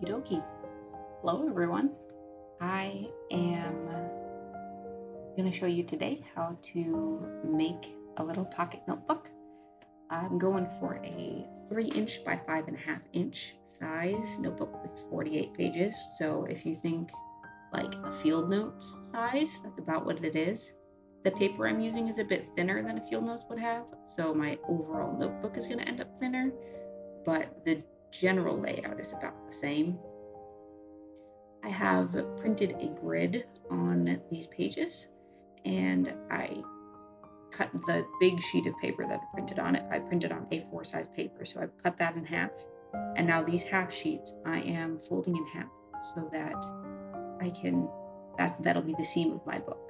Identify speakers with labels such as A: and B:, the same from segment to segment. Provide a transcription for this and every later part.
A: Okie dokie. Hello everyone. I am going to show you today how to make a little pocket notebook. I'm going for a 3" by 5.5" size notebook with 48 pages. So if you think like a field notes size, that's about what it is. The paper I'm using is a bit thinner than a field notes would have, so my overall notebook is going to end up thinner, but the general layout is about the same. I have printed a grid on these pages, and I cut the big sheet of paper that I printed on it. I printed on A4 size paper, so I've cut that in half. And now these half sheets I am folding in half so that that'll be the seam of my book.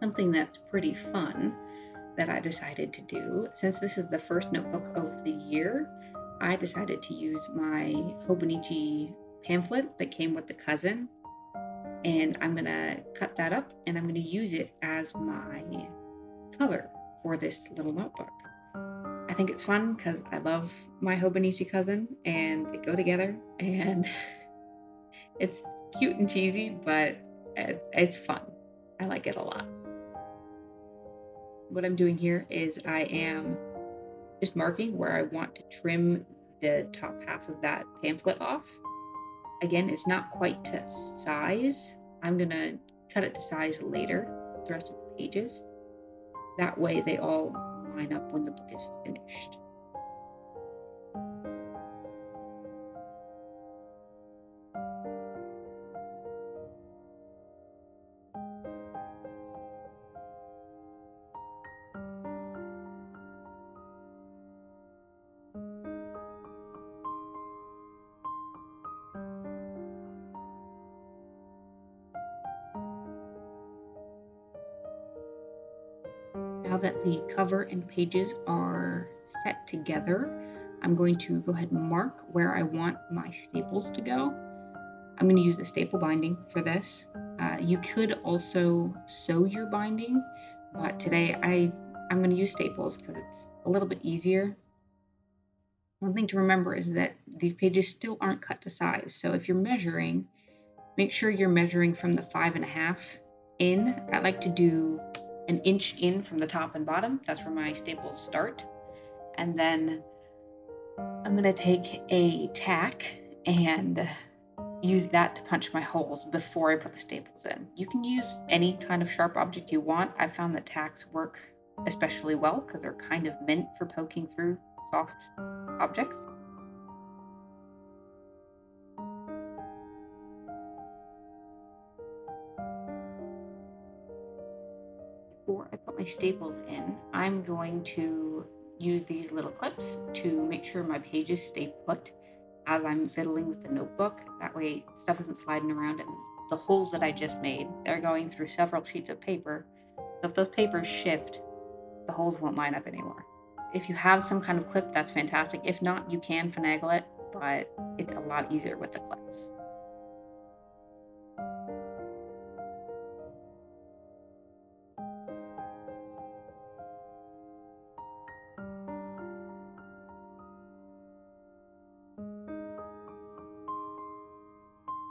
A: Something that's pretty fun that I decided to do, since this is the first notebook of the year, I decided to use my Hobonichi pamphlet that came with the cousin, and I'm gonna cut that up and I'm gonna use it as my cover for this little notebook. I think it's fun because I love my Hobonichi cousin and they go together, and it's cute and cheesy, but it's fun. I like it a lot. What I'm doing here is I am just marking where I want to trim the top half of that pamphlet off. Again, it's not quite to size. I'm gonna cut it to size later, the rest of the pages. That way they all line up when the book is finished. Now that the cover and pages are set together, I'm going to go ahead and mark where I want my staples to go. I'm going to use the staple binding for this. You could also sew your binding, but today I'm going to use staples because it's a little bit easier. One thing to remember is that these pages still aren't cut to size. So if you're measuring, make sure you're measuring from the 5.5 in. I like to do an inch in from the top and bottom. That's where my staples start. And then I'm going to take a tack and use that to punch my holes before I put the staples in. You can use any kind of sharp object you want. I found that tacks work especially well because they're kind of meant for poking through soft objects. Before I put my staples in, I'm going to use these little clips to make sure my pages stay put as I'm fiddling with the notebook. That way stuff isn't sliding around, and the holes that I just made, they're going through several sheets of paper. So if those papers shift, the holes won't line up anymore. If you have some kind of clip, that's fantastic. If not, you can finagle it, but it's a lot easier with the clips.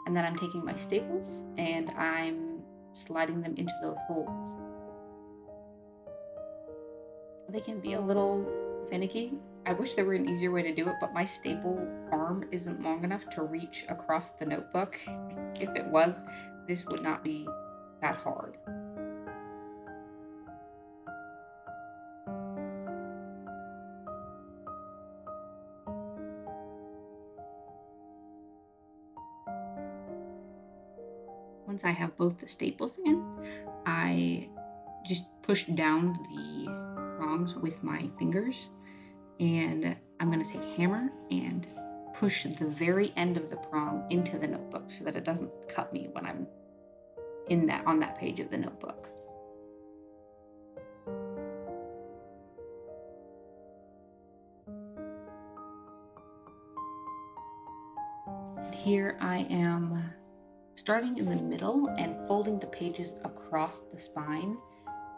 A: And then I'm taking my staples and I'm sliding them into those holes. They can be a little finicky. I wish there were an easier way to do it, but my staple arm isn't long enough to reach across the notebook. If it was, this would not be that hard. Once I have both the staples in, I just push down the prongs with my fingers And I'm going to take a hammer and push the very end of the prong into the notebook so that it doesn't cut me when I'm on that page of the notebook. And here I am starting in the middle and folding the pages across the spine.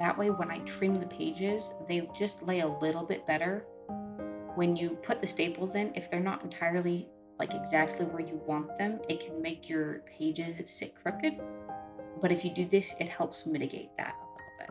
A: That way when I trim the pages, they just lay a little bit better. When you put the staples in, if they're not entirely like exactly where you want them, it can make your pages sit crooked. But if you do this, it helps mitigate that a little bit.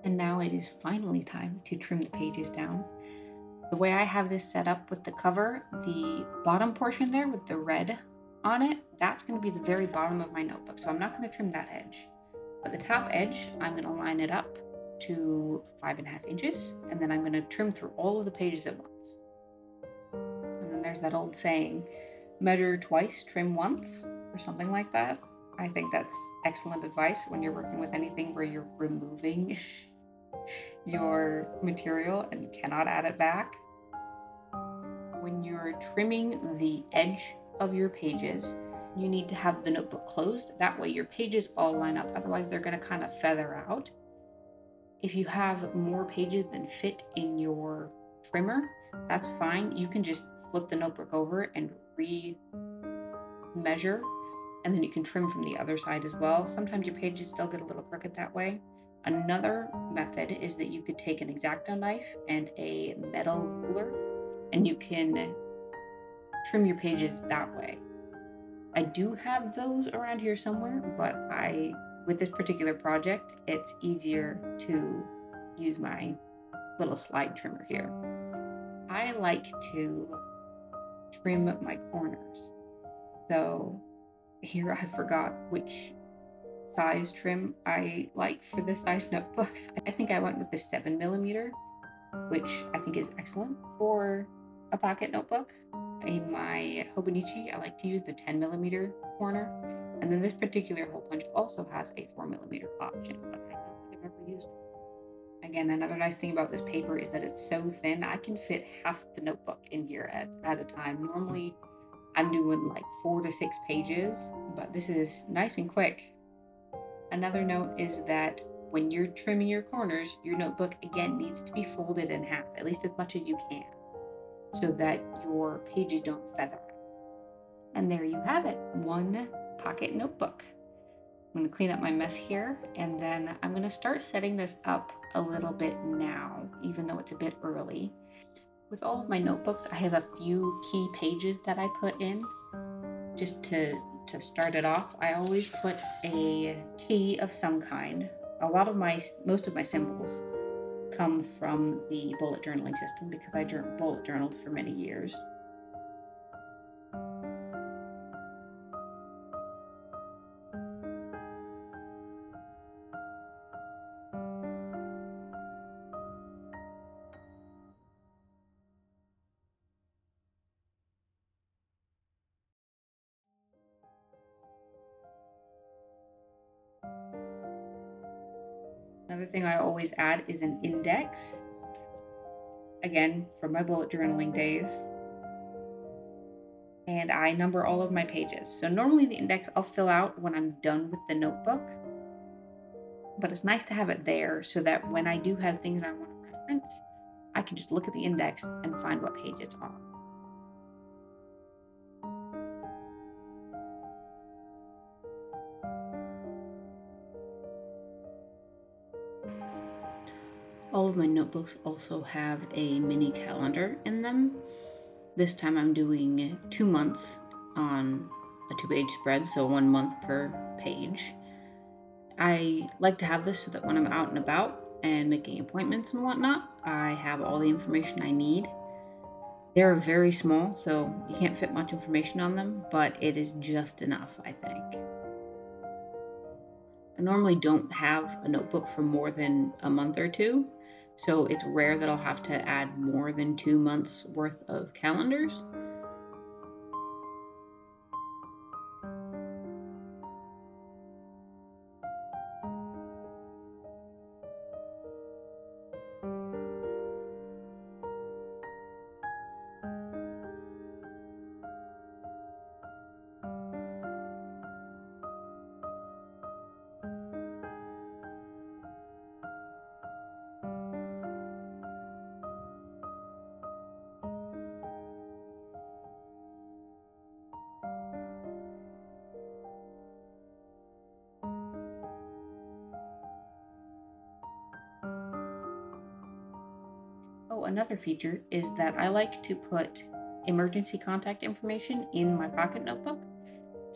A: And now it is finally time to trim the pages down. The way I have this set up with the cover, the bottom portion there with the red on it, that's going to be the very bottom of my notebook. So I'm not going to trim that edge. But the top edge, I'm going to line it up to 5.5 inches, and then I'm going to trim through all of the pages at once. And then there's that old saying, measure twice, trim once, or something like that. I think that's excellent advice when you're working with anything where you're removing your material and you cannot add it back. When you're trimming the edge of your pages, you need to have the notebook closed. That way your pages all line up, otherwise they're going to kind of feather out. If you have more pages than fit in your trimmer, that's fine. You can just flip the notebook over and re-measure, and then you can trim from the other side as well. Sometimes your pages still get a little crooked that way. Another method is that you could take an X-Acto knife and a metal ruler, and you can trim your pages that way. I do have those around here somewhere, but with this particular project, it's easier to use my little slide trimmer here. I like to trim my corners. So here I forgot which size trim I like for this size notebook. I think I went with the 7mm, which I think is excellent for a pocket notebook. In my Hobonichi, I like to use the 10mm corner. And then this particular hole punch also has a 4mm option, but I don't think I've ever used it. Again, another nice thing about this paper is that it's so thin, I can fit half the notebook in here at a time. Normally, I'm doing like 4 to 6 pages, but this is nice and quick. Another note is that when you're trimming your corners, your notebook again needs to be folded in half, at least as much as you can, so that your pages don't feather. And there you have it, one pocket notebook. I'm going to clean up my mess here, and then I'm going to start setting this up a little bit now, even though it's a bit early. With all of my notebooks, I have a few key pages that I put in just to start it off. I always put a key of some kind. Most of my symbols come from the bullet journaling system because I bullet journaled for many years. Another thing I always add is an index, again, from my bullet journaling days. And I number all of my pages. So normally the index I'll fill out when I'm done with the notebook, but it's nice to have it there so that when I do have things I want to reference, I can just look at the index and find what page it's on. All of my notebooks also have a mini calendar in them. This time I'm doing 2 months on a 2-page spread, so 1 month per page. I like to have this so that when I'm out and about and making appointments and whatnot, I have all the information I need. They're very small, so you can't fit much information on them, but it is just enough, I think. I normally don't have a notebook for more than a month or two, so it's rare that I'll have to add more than 2 months worth of calendars. Oh, another feature is that I like to put emergency contact information in my pocket notebook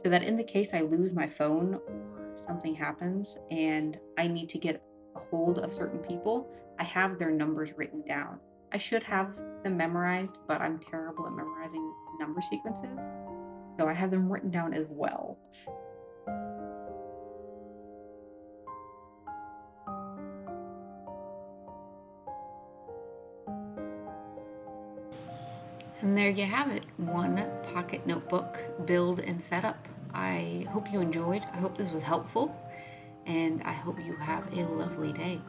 A: so that in the case I lose my phone or something happens and I need to get a hold of certain people, I have their numbers written down. I should have them memorized, but I'm terrible at memorizing number sequences, so I have them written down as well. And there you have it, one pocket notebook build and setup. I hope you enjoyed. I hope this was helpful, and I hope you have a lovely day.